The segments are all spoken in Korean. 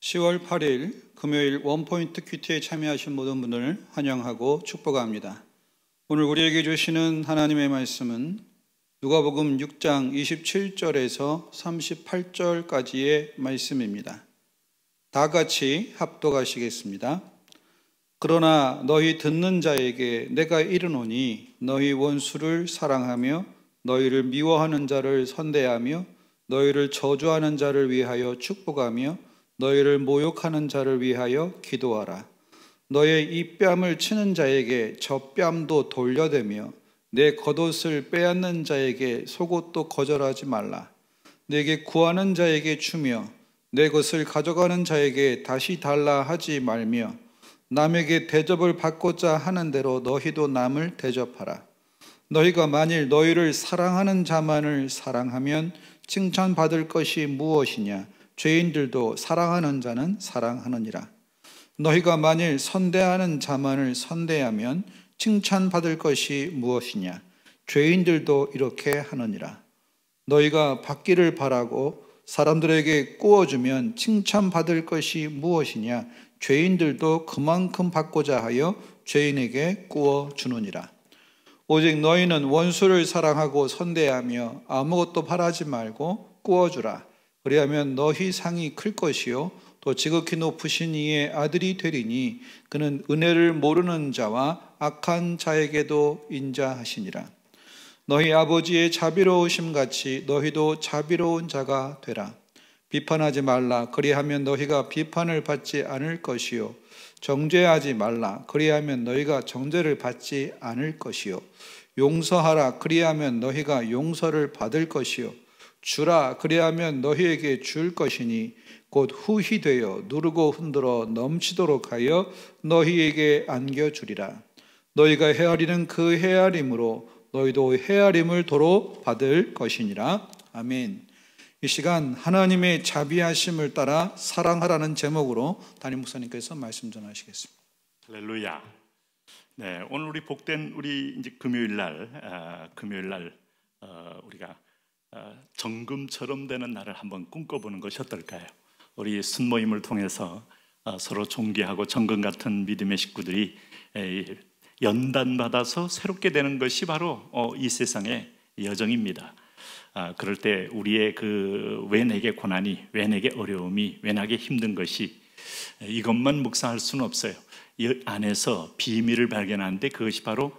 10월 8일 금요일 원포인트 큐티에 참여하신 모든 분들을 환영하고 축복합니다. 오늘 우리에게 주시는 하나님의 말씀은 누가복음 6장 27절에서 38절까지의 말씀입니다. 다 같이 합독하시겠습니다. 그러나 너희 듣는 자에게 내가 이르노니 너희 원수를 사랑하며 너희를 미워하는 자를 선대하며 너희를 저주하는 자를 위하여 축복하며 너희를 모욕하는 자를 위하여 기도하라. 너의 이 뺨을 치는 자에게 저 뺨도 돌려대며 내 겉옷을 빼앗는 자에게 속옷도 거절하지 말라. 내게 구하는 자에게 주며 내 것을 가져가는 자에게 다시 달라 하지 말며 남에게 대접을 받고자 하는 대로 너희도 남을 대접하라. 너희가 만일 너희를 사랑하는 자만을 사랑하면 칭찬받을 것이 무엇이냐? 죄인들도 사랑하는 자는 사랑하느니라. 너희가 만일 선대하는 자만을 선대하면 칭찬받을 것이 무엇이냐? 죄인들도 이렇게 하느니라. 너희가 받기를 바라고 사람들에게 꾸어주면 칭찬받을 것이 무엇이냐? 죄인들도 그만큼 받고자 하여 죄인에게 꾸어주느니라. 오직 너희는 원수를 사랑하고 선대하며 아무것도 바라지 말고 꾸어주라. 그리하면 너희 상이 클 것이요 또 지극히 높으신 이의 아들이 되리니 그는 은혜를 모르는 자와 악한 자에게도 인자하시니라. 너희 아버지의 자비로우심 같이 너희도 자비로운 자가 되라. 비판하지 말라. 그리하면 너희가 비판을 받지 않을 것이요 정죄하지 말라. 그리하면 너희가 정죄를 받지 않을 것이요 용서하라. 그리하면 너희가 용서를 받을 것이요 주라. 그리하면 너희에게 줄 것이니 곧 후히 되어 누르고 흔들어 넘치도록 하여 너희에게 안겨주리라. 너희가 헤아리는 그 헤아림으로 너희도 헤아림을 도로 받을 것이니라. 아멘. 이 시간 하나님의 자비하심을 따라 사랑하라는 제목으로 담임 목사님께서 말씀 전하시겠습니다. 할렐루야. 네, 오늘 우리 복된 우리 이제 금요일 날 우리가 정금처럼 되는 날을 한번 꿈꿔보는 것이 어떨까요? 우리 순모임을 통해서 서로 존귀하고 정금 같은 믿음의 식구들이 연단받아서 새롭게 되는 것이 바로 이 세상의 여정입니다. 그럴 때 우리의 왜 내게 고난이, 왜 내게 어려움이, 왜 나게 힘든 것이 이것만 묵상할 수는 없어요. 이 안에서 비밀을 발견하는데 그것이 바로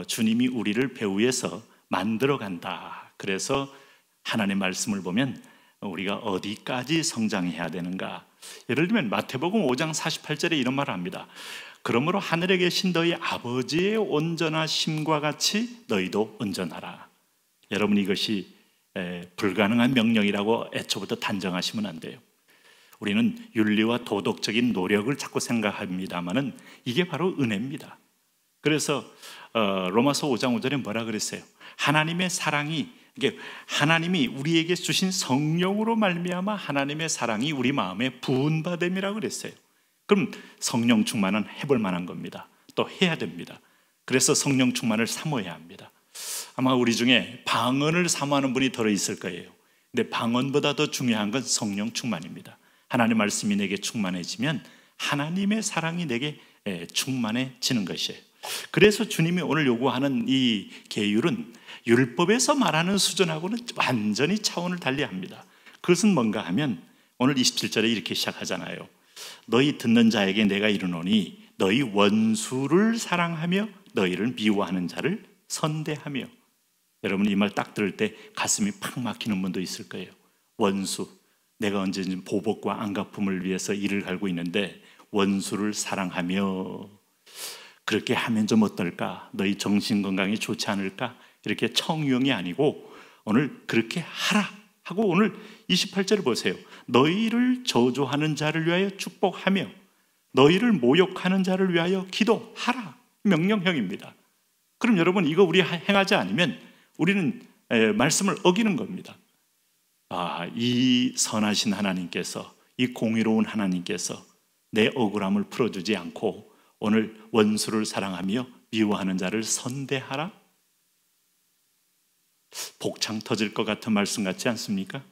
주님이 우리를 배후에서 만들어간다. 그래서 하나님의 말씀을 보면 우리가 어디까지 성장해야 되는가? 예를 들면 마태복음 5장 48절에 이런 말을 합니다. 그러므로 하늘에 계신 너희 아버지의 온전하심과 같이 너희도 온전하라. 여러분, 이것이 불가능한 명령이라고 애초부터 단정하시면 안 돼요. 우리는 윤리와 도덕적인 노력을 자꾸 생각합니다만은 이게 바로 은혜입니다. 그래서 로마서 5장 5절에 뭐라 그랬어요? 하나님의 사랑이, 이게 하나님이 우리에게 주신 성령으로 말미암아 하나님의 사랑이 우리 마음에 부은바됨이라고 그랬어요. 그럼 성령 충만은 해볼 만한 겁니다. 또 해야 됩니다. 그래서 성령 충만을 사모해야 합니다. 아마 우리 중에 방언을 사모하는 분이 덜어 있을 거예요. 근데 방언보다 더 중요한 건 성령 충만입니다. 하나님 말씀이 내게 충만해지면 하나님의 사랑이 내게 충만해지는 것이에요. 그래서 주님이 오늘 요구하는 이 계율은 율법에서 말하는 수준하고는 완전히 차원을 달리합니다. 그것은 뭔가 하면 오늘 27절에 이렇게 시작하잖아요. 너희 듣는 자에게 내가 이르노니 너희 원수를 사랑하며 너희를 미워하는 자를 선대하며. 여러분, 이 말 딱 들을 때 가슴이 팍 막히는 분도 있을 거예요. 원수, 내가 언제든지 보복과 안갚음을 위해서 이를 갈고 있는데 원수를 사랑하며, 그렇게 하면 좀 어떨까? 너희 정신건강이 좋지 않을까? 이렇게 청유형이 아니고 오늘 그렇게 하라 하고 오늘 28절을 보세요. 너희를 저주하는 자를 위하여 축복하며 너희를 모욕하는 자를 위하여 기도하라. 명령형입니다. 그럼 여러분, 이거 우리 행하지 않으면 우리는 말씀을 어기는 겁니다. 이 선하신 하나님께서, 이 공의로운 하나님께서 내 억울함을 풀어주지 않고 오늘 원수를 사랑하며 미워하는 자를 선대하라? 복창 터질 것 같은 말씀 같지 않습니까?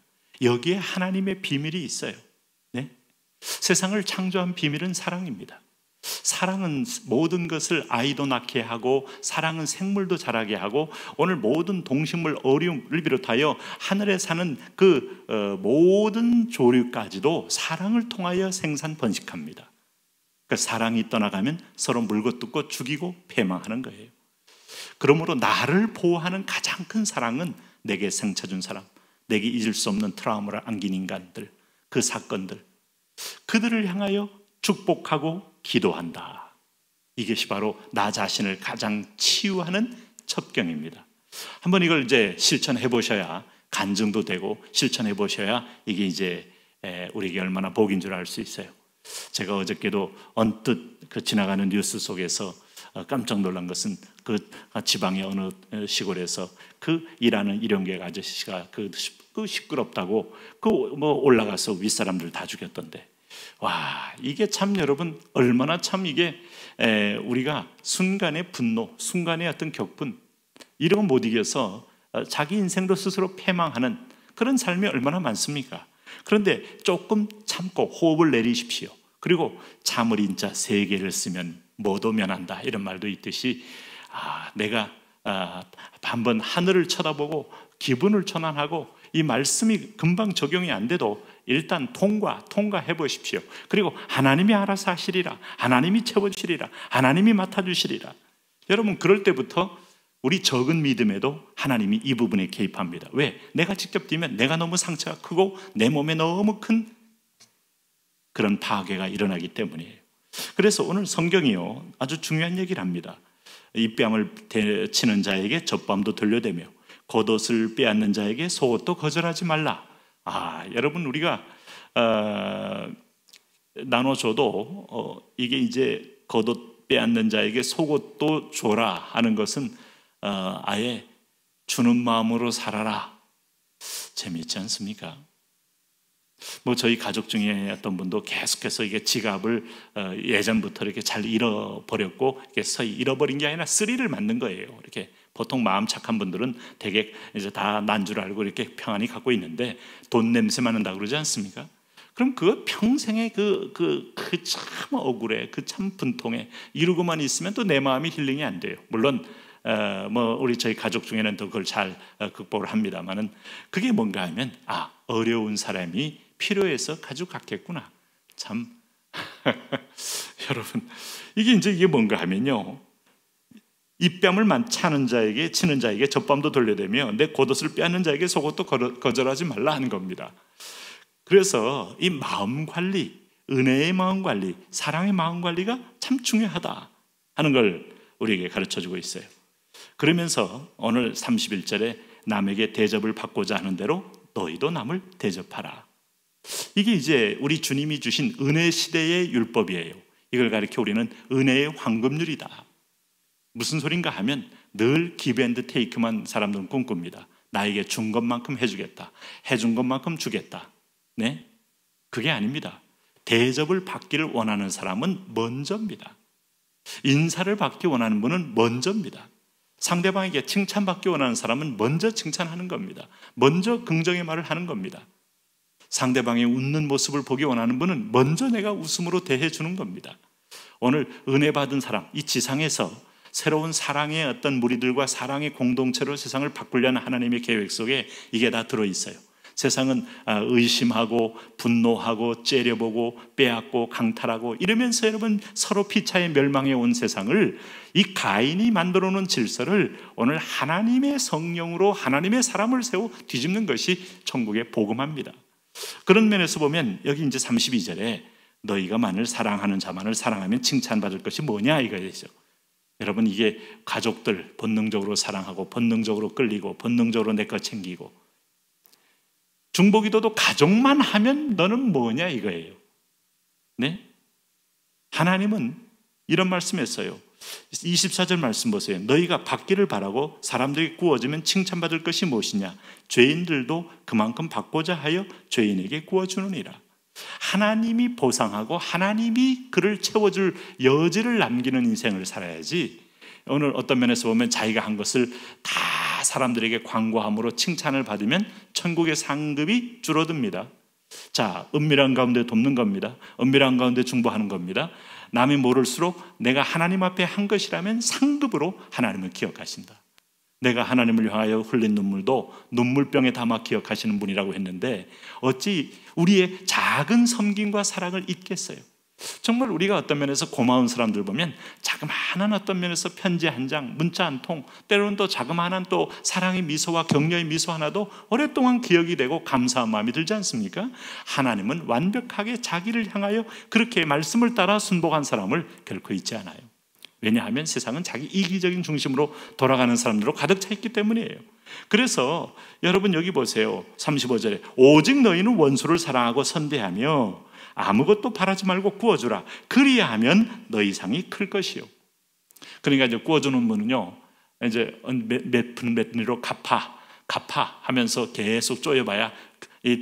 여기에 하나님의 비밀이 있어요. 네? 세상을 창조한 비밀은 사랑입니다. 사랑은 모든 것을 아이도 낳게 하고, 사랑은 생물도 자라게 하고, 오늘 모든 동식물, 어류를 비롯하여 하늘에 사는 그 모든 조류까지도 사랑을 통하여 생산 번식합니다. 그러니까 사랑이 떠나가면 서로 물고 뜯고 죽이고 패망하는 거예요. 그러므로 나를 보호하는 가장 큰 사랑은 내게 상처 준 사람, 내게 잊을 수 없는 트라우마를 안긴 인간들, 그 사건들, 그들을 향하여 축복하고 기도한다. 이것이 바로 나 자신을 가장 치유하는 첩경입니다. 한번 이걸 이제 실천해 보셔야, 간증도 되고 실천해 보셔야 이게 이제 우리에게 얼마나 복인 줄 알 수 있어요. 제가 어저께도 언뜻 그 지나가는 뉴스 속에서 깜짝 놀란 것은 그 지방의 어느 시골에서 그 일하는 일용객 아저씨가 그 시끄럽다고 그 뭐 올라가서 윗사람들 다 죽였던데, 와, 이게 참 여러분 얼마나 참 이게 우리가 순간의 분노, 순간의 어떤 격분, 이런 거 못 이겨서 자기 인생도 스스로 패망하는 그런 삶이 얼마나 많습니까? 그런데 조금 참고 호흡을 내리십시오. 그리고 참을인 자 3개를 쓰면 모두 면한다, 이런 말도 있듯이, 내가 한번 하늘을 쳐다보고 기분을 전환하고, 이 말씀이 금방 적용이 안 돼도 일단 통과해 보십시오. 그리고 하나님이 알아서 하시리라, 하나님이 채워주시리라, 하나님이 맡아주시리라. 여러분, 그럴 때부터 우리 적은 믿음에도 하나님이 이 부분에 개입합니다. 왜? 내가 직접 뛰면 내가 너무 상처가 크고 내 몸에 너무 큰 그런 파괴가 일어나기 때문이에요. 그래서 오늘 성경이요, 아주 중요한 얘기를 합니다. 이 뺨을 치는 자에게 젖밤도 돌려대며 겉옷을 빼앗는 자에게 속옷도 거절하지 말라. 여러분, 우리가 나눠줘도 이게 이제 겉옷 빼앗는 자에게 속옷도 줘라 하는 것은 아예 주는 마음으로 살아라. 재미있지 않습니까? 뭐 저희 가족 중에 어떤 분도 계속해서 이게 지갑을 예전부터 이렇게 잘 잃어버렸고, 이게 서히 잃어버린 게 아니라 쓰리를 맞는 거예요. 이렇게 보통 마음 착한 분들은 되게 이제 다 난 줄 알고 이렇게 평안히 갖고 있는데, 돈 냄새 맡는다 그러지 않습니까? 그럼 그거 평생의 참 억울해, 그 참 분통해, 이러고만 있으면 또 내 마음이 힐링이 안 돼요. 물론 뭐 우리 저희 가족 중에는 또 그걸 잘 극복을 합니다만은, 그게 뭔가 하면 어려운 사람이 필요해서 가지고 갔겠구나. 참 여러분, 이게 뭔가 하면요, 입뺨을 차는 자에게, 치는 자에게 젖밤도 돌려대며 내 겉옷을 빼앗는 자에게 속옷도 거절하지 말라 하는 겁니다. 그래서 이 마음 관리, 은혜의 마음 관리, 사랑의 마음 관리가 참 중요하다 하는 걸 우리에게 가르쳐주고 있어요. 그러면서 오늘 31절에 남에게 대접을 받고자 하는 대로 너희도 남을 대접하라. 이게 이제 우리 주님이 주신 은혜 시대의 율법이에요. 이걸 가리켜 우리는 은혜의 황금률이다. 무슨 소린가 하면 늘 give and take만 사람들은 꿈꿉니다. 나에게 준 것만큼 해주겠다, 해준 것만큼 주겠다. 네? 그게 아닙니다. 대접을 받기를 원하는 사람은 먼저입니다. 인사를 받기 원하는 분은 먼저입니다. 상대방에게 칭찬받기 원하는 사람은 먼저 칭찬하는 겁니다. 먼저 긍정의 말을 하는 겁니다. 상대방의 웃는 모습을 보기 원하는 분은 먼저 내가 웃음으로 대해주는 겁니다. 오늘 은혜 받은 사람, 이 지상에서 새로운 사랑의 어떤 무리들과 사랑의 공동체로 세상을 바꾸려는 하나님의 계획 속에 이게 다 들어있어요. 세상은 의심하고 분노하고 째려보고 빼앗고 강탈하고 이러면서 여러분 서로 피차에 멸망해 온 세상을, 이 가인이 만들어 놓은 질서를 오늘 하나님의 성령으로 하나님의 사람을 세워 뒤집는 것이 천국의 복음합니다. 그런 면에서 보면 여기 이제 32절에 너희가 만일 사랑하는 자만을 사랑하면 칭찬받을 것이 뭐냐 이거죠. 여러분, 이게 가족들 본능적으로 사랑하고 본능적으로 끌리고 본능적으로 내 것 챙기고, 중보기도도 가족만 하면 너는 뭐냐 이거예요. 네? 하나님은 이런 말씀했어요. 24절 말씀 보세요. 너희가 받기를 바라고 사람들이 구워주면 칭찬받을 것이 무엇이냐? 죄인들도 그만큼 받고자 하여 죄인에게 구워주느니라. 하나님이 보상하고 하나님이 그를 채워줄 여지를 남기는 인생을 살아야지, 오늘 어떤 면에서 보면 자기가 한 것을 다 사람들에게 광고함으로 칭찬을 받으면 천국의 상급이 줄어듭니다. 자, 은밀한 가운데 돕는 겁니다. 은밀한 가운데 중보하는 겁니다. 남이 모를수록 내가 하나님 앞에 한 것이라면 상급으로 하나님을 기억하신다. 내가 하나님을 향하여 흘린 눈물도 눈물병에 담아 기억하시는 분이라고 했는데 어찌 우리의 작은 섬김과 사랑을 잊겠어요? 정말 우리가 어떤 면에서 고마운 사람들 보면 자그마한 어떤 면에서 편지 한 장, 문자 한 통, 때로는 또 자그마한 또 사랑의 미소와 격려의 미소 하나도 오랫동안 기억이 되고 감사한 마음이 들지 않습니까? 하나님은 완벽하게 자기를 향하여 그렇게 말씀을 따라 순복한 사람을 결코 잊지 않아요. 왜냐하면 세상은 자기 이기적인 중심으로 돌아가는 사람들로 가득 차 있기 때문이에요. 그래서 여러분 여기 보세요. 35절에 오직 너희는 원수를 사랑하고 선대하며 아무것도 바라지 말고 구워주라. 그리하면 너희 상이 클 것이요. 그러니까 이제 구워주는 분은요, 이제 몇 푼으로 갚아 하면서 계속 쪼여봐야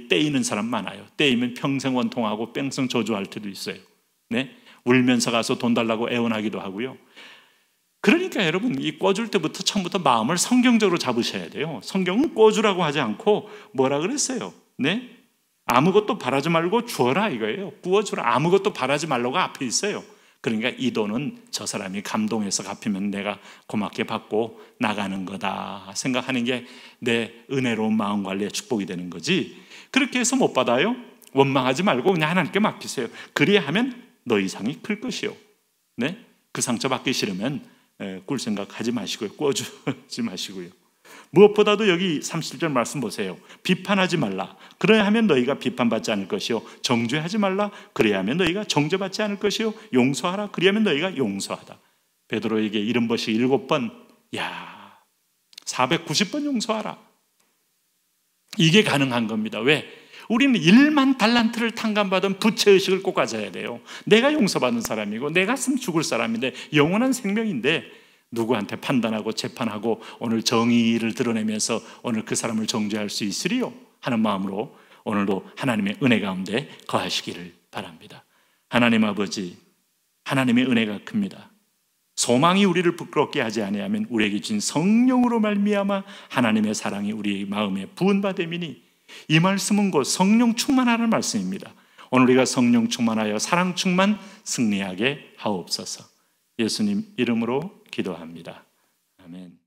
떼이는 사람 많아요. 떼이면 평생 원통하고 평생 저주할 때도 있어요. 네? 울면서 가서 돈 달라고 애원하기도 하고요. 그러니까 여러분 이 꿔줄 때부터 처음부터 마음을 성경적으로 잡으셔야 돼요. 성경은 꿔주라고 하지 않고 뭐라 그랬어요? 네? 아무것도 바라지 말고 주어라 이거예요. 구워주라. 아무것도 바라지 말라고가 앞에 있어요. 그러니까 이 돈은 저 사람이 감동해서 갚으면 내가 고맙게 받고 나가는 거다 생각하는 게 내 은혜로운 마음 관리의 축복이 되는 거지. 그렇게 해서 못 받아요? 원망하지 말고 그냥 하나님께 맡기세요. 그리하면 너희 상이 클 것이요. 네? 그 상처 받기 싫으면 꿀 생각하지 마시고요. 꿔주지 마시고요. 무엇보다도 여기 37절 말씀 보세요. 비판하지 말라. 그래야 하면 너희가 비판받지 않을 것이요. 정죄하지 말라. 그래야 하면 너희가 정죄받지 않을 것이요. 용서하라. 그래야 하면 너희가 용서하다. 베드로에게 70번씩 7번, 야, 490번 용서하라. 이게 가능한 겁니다. 왜? 우리는 1만 달란트를 탕감받은 부채의식을 꼭 가져야 돼요. 내가 용서받은 사람이고 내가 있으면 죽을 사람인데 영원한 생명인데 누구한테 판단하고 재판하고 오늘 정의를 드러내면서 오늘 그 사람을 정죄할 수 있으리요 하는 마음으로 오늘도 하나님의 은혜 가운데 거하시기를 바랍니다. 하나님 아버지, 하나님의 은혜가 큽니다. 소망이 우리를 부끄럽게 하지 아니하면 우리에게 주신 성령으로 말미암아 하나님의 사랑이 우리의 마음에 부은바됨이니 이 말씀은 곧 성령 충만하는 말씀입니다. 오늘 우리가 성령 충만하여 사랑 충만 승리하게 하옵소서. 예수님 이름으로 기도합니다. 아멘.